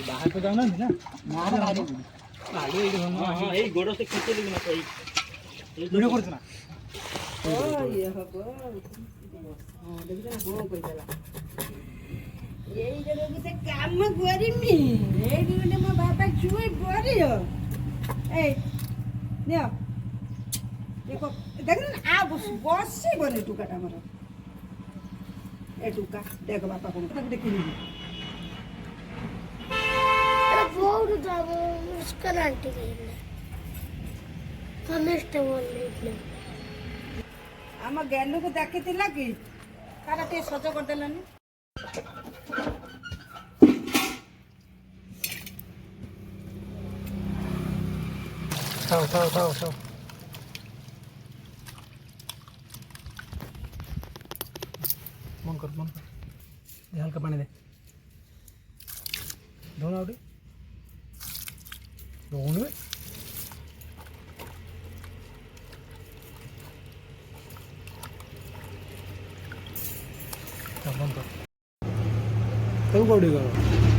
ବାହାର ତ ଯାଉନାହାନ୍ତି ନା ଏଇ ଗୋଡ ସେ ଖେଚେଲି ନା କହି ଭିଡ଼ିଓ କରୁଛୁ ନା ଇଏ ହବ ହଁ ଦେଖିଛ ନା ହଁ କହିଦେଲା ଏଇ ଜାଗାକୁ ସେ କାମ କରିମି ଏଇଠି ଗୋଟେ ମୋ ବାପା ଛୁଇ ବଢିଅ ଏଇ ନିଅ ଦେଖ ଦେଖିଲ ନା ଆ ବସିବନି ଟୁକାଟା ଆମର ଏ ଟୁକା ଦେଖ ବାପା କଣ ତାକୁ ଦେଖିନି बहुत ज़्यादा मुश्किल आंटी खेलने हमें स्टेबल नहीं ଆମ ଜ୍ଞାନକୁ ଡାକିଥିଲା କି ତାର ଟିକେ ସଜ କରିଦେଲାନି ଖାओ मन कर ये हल्का पानी दे धोना उठे धोने बंद कर तब कौड़ी करो